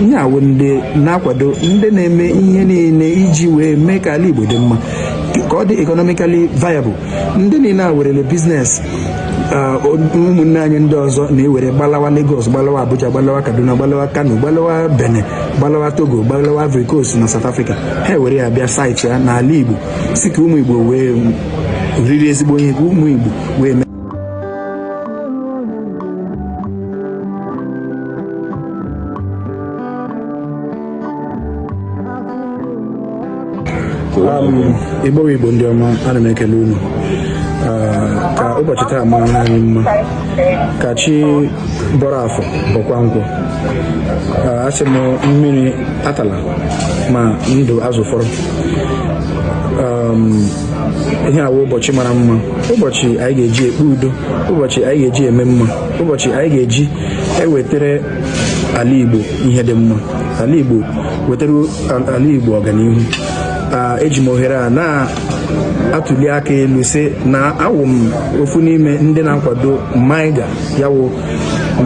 ihe awụ ndị na-akwado ndị na-eme ihe niile iji wee mee ka ala Igbo dị mma ka ọ dị economically viable. Ndị niile a werele biznes ụmụnne anyị ndị ọzọ na-ewere gbalawa Lagos, gbalawa Abuja, gbalawa Kaduna, gbalawa Kano, gbalawa Benin, gbalawa Togo, gbalawa Ivory Coast na South Africa. Ha ewere ya bịa site ya n'ala Igbo si ka ụmụ Igbo wee riri ezigbo ihe, ka ụmụ Igbo wee mee. Igbo ndị ọma, ana m ekele unu ka ụbọchị taa mara anyị mma, ka chi bọrọ afọ bọkwa nkwụ. Asị m mmiri atala ma ndụ azụ fọrọ. Ihe a bụ ụbọchị mara mma, ụbọchị anyị ga-eji ekpe udo, ụbọchị anyị ga-eji eme mma, ụbọchị anyị ga-eji ewetara ala Igbo ihe dị mma, ala Igbo wetara ala Igbo ọganihu. Eji m ohere a na-atụli aka elu sị na awụ m ofu n'ime ndị na-akwado MAIGA, ya wụ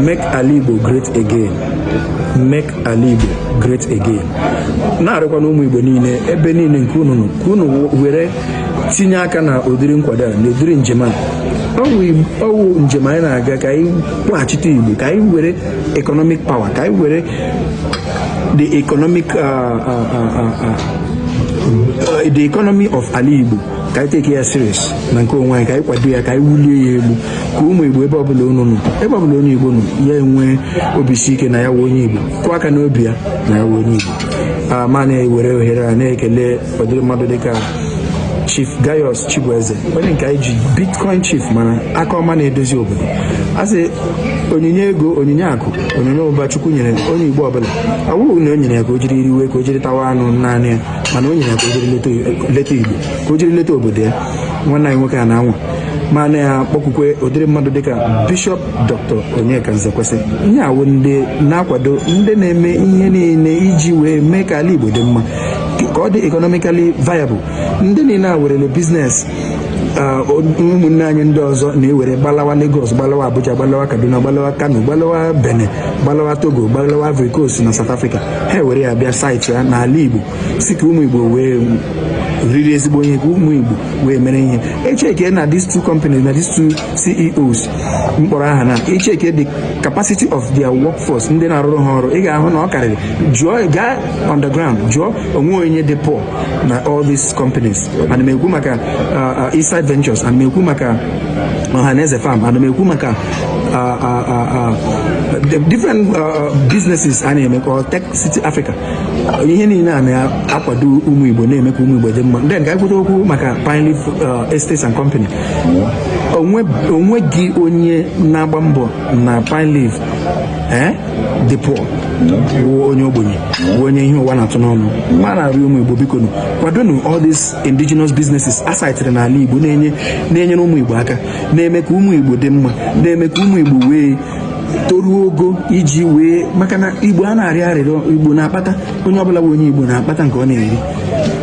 Make Ala Igbo Great Again, Make Ala Igbo Great Again. Na-arịkwa na ụmụ Igbo niile ebe niile nke unu ka unu were tinye aka na ụdịrị nkwado a na ụdịrị njem a. Ọwụ njem anyị na-aga ka anyị kpọghachite Igbo, ka anyị were economic power, ka anyị were the economy of ala Igbo, ka anyị take ya serious na nke onwe anyị, ka anyị kwado ya, ka anyị wulie ya elu, ka ụmụ Igbo ebe ọbụla unu nọ, ebe ọbụla onye Igbo nọ, ya enwe obisi ike na ya wụ onye Igbo, kụọ aka n'obi ya na ya wụ onye Igbo. Ma na-ewere ohere a na-ekele ụdịrị mmadụ dịka Chief Gaius Chibueze, onye nke anyị ji Bitcoin Chief mana aka ọma na-edozi obodo. Asị onyinye ego, onyinye akụ, onyinye ụba Chukwu nyere onye Igbo ọbụla. Ọ bụghị na o nyere ya ka o jiri iriwe, ka o jiri tawa anụ naanị ya, mana o nyere ya ka o jiri leta Igbo, ka o jiri leta obodo ya. Nwanne anyị nwoke a na-anwa ma na ya kpọkwukwe ụdịrị mmadụ dịka Bishop Dr. Onyeka Nzekwesị. Ihe awụ ndị na-akwado ndị na-eme ihe niile iji wee mee ka ala Igbo dị mma, ka ọ dị economically viable. Ndị niile a werele biznes ụmụnne anyị ndị ọzọ na-ewere gbalawa Lagos, gbalawa Abuja, gbalawa Kaduna, gbalawa Kano, gbalawa Benin, gbalawa Togo, gbalawa Ivory Coast na South Africa. Ha ewere ya bịa site ya n'ala Igbo si ka ụmụ Igbo wee riri ezigbo ihe, ka ụmụ Igbo wee mere ihe. Echeke na these two companies, na these two CEOs mkpọrọ aha na echeke the capacity of their workforce, ndị na-arụrụ ha ọrụ, ị ga-ahụ na ọ karịrị. Jụọ, gaa on the ground, jụọ onwe onye dị poor na all these companies. Ana m ekwu maka Eastside Ventures, ana m ekwu maka Ohaneze Farm, ana m ekwu maka different businesses a na-eme ka Tech City Africa. Ihe niile a na-akwado ụmụ Igbo, na-eme ka ụmụ Igbo dị mma. Then ka anyị kwute okwu maka Pine Leaf Estates and Company. Onweghị onye na-agba mbọ na Pine Leaf dị poor, bụ onye ogbenye, bụ onye ihe ụwa na-atụ n'ọnụ. Ma na-arịọ ụmụ Igbo, biko kwadonu all these indigenous businesses asaitere n'ala Igbo, na-enyere ụmụ Igbo aka, na-eme ka ụmụ Igbo dị mma, na-eme ka ụmụ Igbo wee toruo ogo iji wee, maka na Igbo a na-arịọ arịrịọ, Igbo na-akpata, onye ọbụla bụ onye Igbo na-akpata nke ọ na-eri.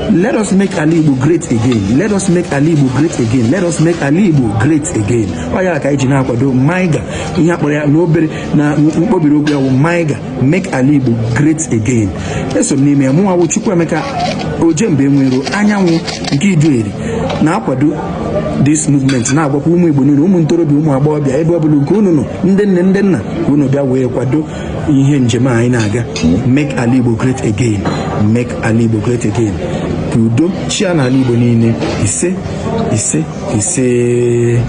Let us make ala Igbo great again. Let us make ala Igbo great again. Let us make ala Igbo great again. Ọ ya ka anyị ji na-akwado MAIGA, ihe akpọrọ ya n'obere na mkpobiri okwu ya bụ MAIGA, make ala Igbo great again. Eso m n'ime ya, mụ nwa bụ Chukwuemeka Ojembe Nwero, anyanwụ nke Ijueri, na-akwado this movement, na-agwakwa ụmụ Igbo niile, ụmụ ntorobịa, ụmụ agbọghọbịa, ebe ọbụla nke unu nọ, ndị nne ndị nna, ka unu bịa wee kwado ihe njem anyị na-aga. Make ala Igbo great again, make ala Igbo great again. Ka udo chia n'ala Igbo niile. Ise ise ise.